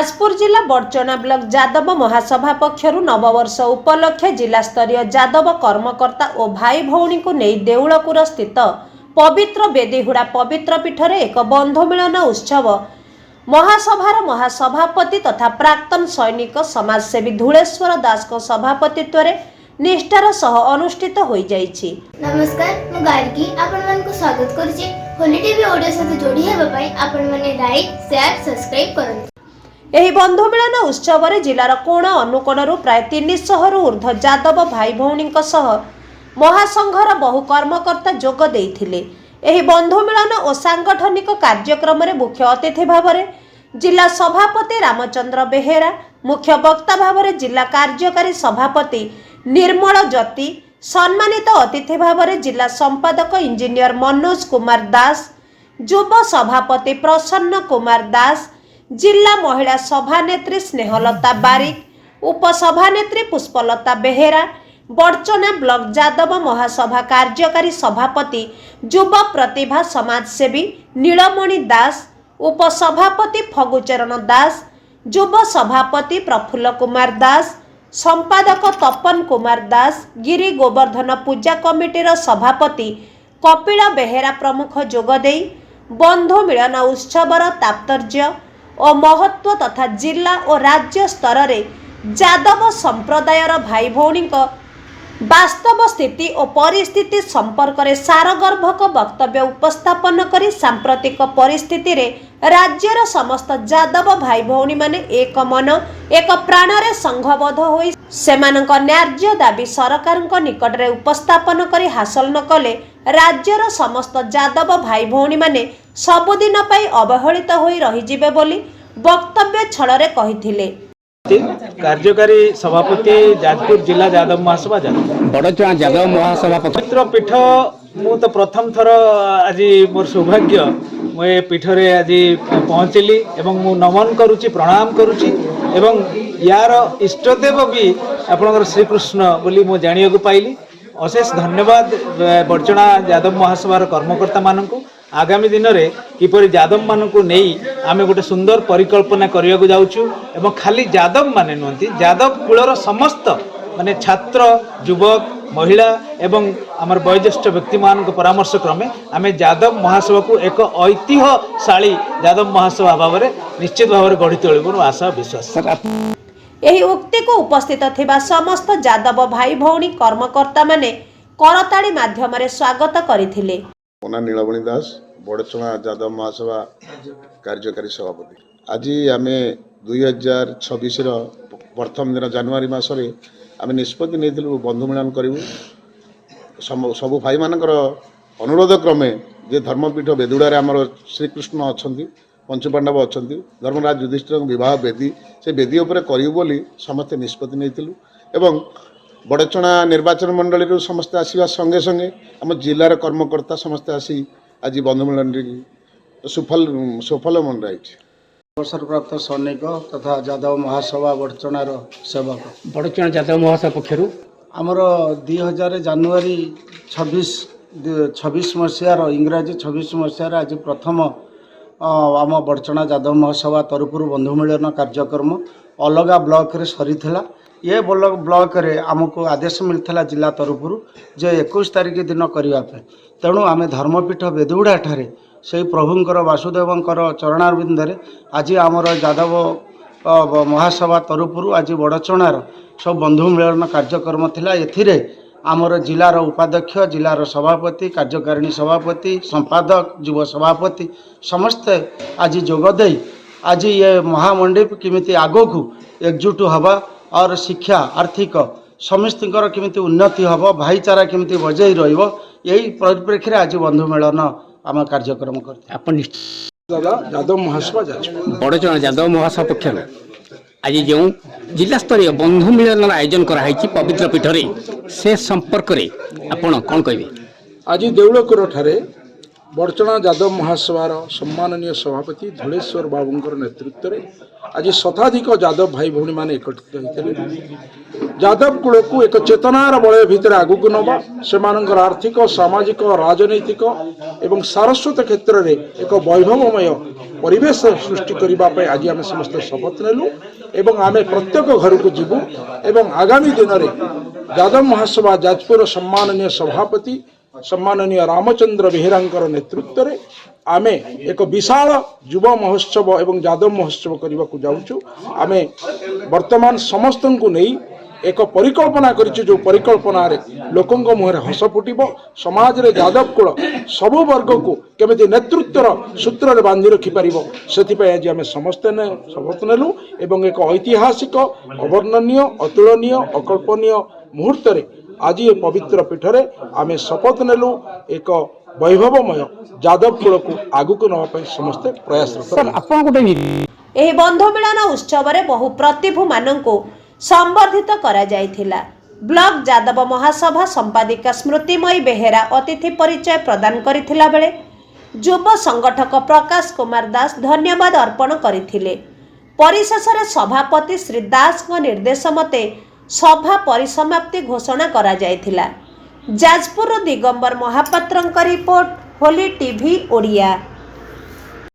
जाजपुर जिला बड़चना ब्लॉक जादव महासभा पक्षरु नववर्ष उपलक्षे जिला स्तरीय जादव कर्मकर्ता और भाई भौणी को नहीं देउलपुर स्थित पवित्र बेदीहुड़ा पवित्र पीठर एक बंधु मिलन उत्सव महासभार महासभापति तथा प्राक्तन सैनिक समाजसेवी धूलेश्वर दास को सभापतित्व निष्ठार सह अनुष्ठित हो जाइछि। नमस्कार मु गार्गी आपण मन को स्वागत करछि। होली टीवी ऑडियो साथ जोड़ी हेबा पई आपण माने लाइक शेयर सब्सक्राइब करନ୍ତୁ। एही बंधु मिलन उत्सव रे जिलार कोण अनुकोणरू प्राय 300 रु ऊर्ध्व जादव भाई भौणी सह महासंघर बहु कर्मकर्ता जोग देइथिले। एही बंधु मिलन और सांगठनिक कार्यक्रम रे मुख्य अतिथि भाव जिला सभापति रामचंद्र बेहेरा, मुख्य वक्ता भाव जिला कार्यकारी सभापति निर्मल ज्योति, सम्मानित अतिथि भाव जिला संपादक इंजीनियर मनोज कुमार दास, युव सभापति प्रसन्न कुमार दास, जिला महिला सभानेत्री स्नेहलता बारिक, उपसभानेत्री पुष्पलता बेहेरा, बड़चना ब्लॉक जादव महासभा कार्यकारी सभापति युव प्रतिभा समाजसेवी नीलमणि दास, उपसभापति फगुचरण दास, युव सभापति प्रफुल्ल कुमार दास, संपादक तपन कुमार दास, गिरी गोवर्धन पूजा कमिटीर सभापति कपिल बेहेरा प्रमुख जोगदेई बंधु मिलन उत्सवर तात्पर्य और महत्व तथा जिला और राज्य स्तर रे जादव संप्रदायर भाई भौणी वास्तव स्थिति और परिस्थिति संपर्क में सारगर्भक वक्तव्य उपस्थापन करी सांप्रतिक परिस्थिति रे राज्यर समस्त जादव भाई भौणी माने एक मन एक प्राण रे संघबद्ध होई सेमानक न्याय्य दाबी सरकार निकट रे उपस्थापन करी हासिल न कले राज्यर समस्त जादव भाई भौणी माने सबुदिन पई अवहेलित होई रही जिबे बोली वक्तव्य छଳରେ कहिथिले। कार्यकारी सभापति जाजपुर जिला जादव महासभा बड़चना जादव महासभा पवित्र पीठ मु तो प्रथम थर आज मोर सौभाग्य मुझे पीठ रे आज पहुँचली एवं मु नमन करुच्ची प्रणाम करुच्ची एवं यार इष्टदेव भी आपणकर श्रीकृष्ण बोली मु जानिया पाइली। अशेष धन्यवाद बड़चना जादव महासभार कर्मकर्ता मानक। आगामी दिन में किपर जादव मानक नहीं आमे गोटे सुंदर परिकल्पना करने को जाऊँ एवं खाली जादव माने नुहति जादव कुलर समस्त माने छात्र युवक महिला एवं आमर वयोज्येष्ठ व्यक्ति मान परामर्श क्रमे आमे जादव महासभा को एक ऐतिह्यशाली जादव महासभा भाव में निश्चित भाव में गढ़ी तोड़ आशा विश्वास। एही उक्ति को उपस्थित थिबा समस्त जादव भाई भौणी कर्मकर्ता माने करताड़ी माध्यम रे स्वागत करिथिले। मोना नीलमणि दास बड़चना जादव महासभा कार्यकारी सभापति। आज आम 2026 प्रथम दिन जानुआरी मसरे आम निष्पत्ति नहीं बंधु मिलन करूँ सबू भाई मानकर अनुरोध क्रमे जे धर्मपीठ बेदुड़ा आमर श्रीकृष्ण अच्छा पंचपांडव अच्छा धर्मराज युधिष्ठिर विवाह बेदी से बेदी उपर करूँ बोली समस्ते निष्पत्ति नहीं बड़चना निर्वाचन मंडली समस्ते आसवा संगे संगे आम जिलार कर्मकर्ता समस्ते आसी आज बंधु मिलन सफल मन रही। अवसर प्राप्त सैनिक तथा जादव महासभा बड़चनार सेवक बड़चना जादव महासभा पक्षर आमर 2000 जानुआरी 26 मसीहार इंग्राजी 26 मसीहार आज प्रथम आम बड़चना जादव महासभा तरफ बंधु मिलन कार्यक्रम अलगा ब्लॉक रे सरी थिला। ये ब्लॉक रे आमको आदेश मिलता जिला तरफ जे 21 तारिख दिन करने तेणु आम धर्मपीठ बेदुड़ा ठारे से प्रभुंकर वासुदेवंकर चरणारविंदे आज आमर जादव महासभा तरफ आज बड़चणार सब बंधु मिलन कार्यक्रम थिला। एथिरे आमर जिलार उपाध्यक्ष जिलार सभापति कार्यकारिणी सभापति संपादक युव सभापति समस्ते आज जोगदे आज ये महामंडप किमिति आगो एकजुट हवा और शिक्षा आर्थिक समस्त केमिति उन्नति हम भाईचारा केमिति बजाई रहिबो यही परिप्रेक्षी आज बंधु मिलन आम कार्यक्रम करते जादव महासभा बड़चना जादव महासभा पक्षर आज जो जिला स्तरीय बंधु मिलन आयोजन कराई पवित्र पीठरे से संपर्क में आपण कौन कहे। आज देउलपुर ठारे बड़चणा यादव महासभार सम्माननीय सभापति धुलेश्वर बाबूंकर नेतृत्व में आज शताधिक यादव भाई भौणी मैंने एकत्रित होते यादव कूल को एक चेतनार बलय भितर आगक नवा से आर्थिक सामाजिक राजनैतिक एवं सारस्वत क्षेत्र में एक वैभवमय परिवेश सृष्टि करने आज आम समस्त शपथ नेलु एवं आम प्रत्येक घर को जीवु एवं आगामी दिन में यादव महासभा जाजपुर सम्माननीय सभापति सम्माननीय रामचंद्र बेहेरांकर नेतृत्व में आमे एक विशाल युव महोत्सव एवं यादव महोत्सव करने को जाऊँ आमे वर्तमान समस्त को नहीं एक परिकल्पना करिछु जो परिकल्पना रे लोकंक मुहरे हस फुटिब समाज रे यादव कुल सबु वर्ग को केमिति नेतृत्वर सूत्र रे बांधि रखि परिबो सेति आज आम समस्ते ने शपथ नेलु एवं एक ऐतिहासिक अवर्णनीय अतुलनीय अकल्पनीय मुहूर्त रे आज ये पवित्र पीठरे आम शपथ नेलु एक वैभवमय यादव कुल को आगु नवा समस्ते प्रयासरत। ଏହି ବନ୍ଧୁ ମିଳନ ଉତ୍ସବରେ ବହୁ ପ୍ରତିଭୁ ମାନଙ୍କୁ ସମ୍ବର୍ଦ୍ଧିତ କରାଯାଇଥିଲା। ବ୍ଲକ ଯାଦବ ମହାସଭା ସମ୍ପାଦିକା ସ୍ମୃତିମୟୀ ବେହେରା ଅତିଥି ପରିଚୟ ପ୍ରଦାନ କରିଥିଲା ବେଳେ ଯୁବ ସଂଗଠକ ପ୍ରକାଶ କୁମାର ଦାସ ଧନ୍ୟବାଦ ଅର୍ପଣ କରିଥିଲେ। ପରିଶେଷରେ ସଭାପତି ଶ୍ରୀ ଦାସଙ୍କ ନିର୍ଦ୍ଦେଶ ମତେ ସଭା ପରିସମାପ୍ତି ଘୋଷଣା କରାଯାଇଥିଲା। ଯାଜପୁର ଦିଗମ୍ବର ମହାପାତ୍ରଙ୍କ ରିପୋର୍ଟ, ହୋଲି ଟିଭି ଓଡ଼ିଆ।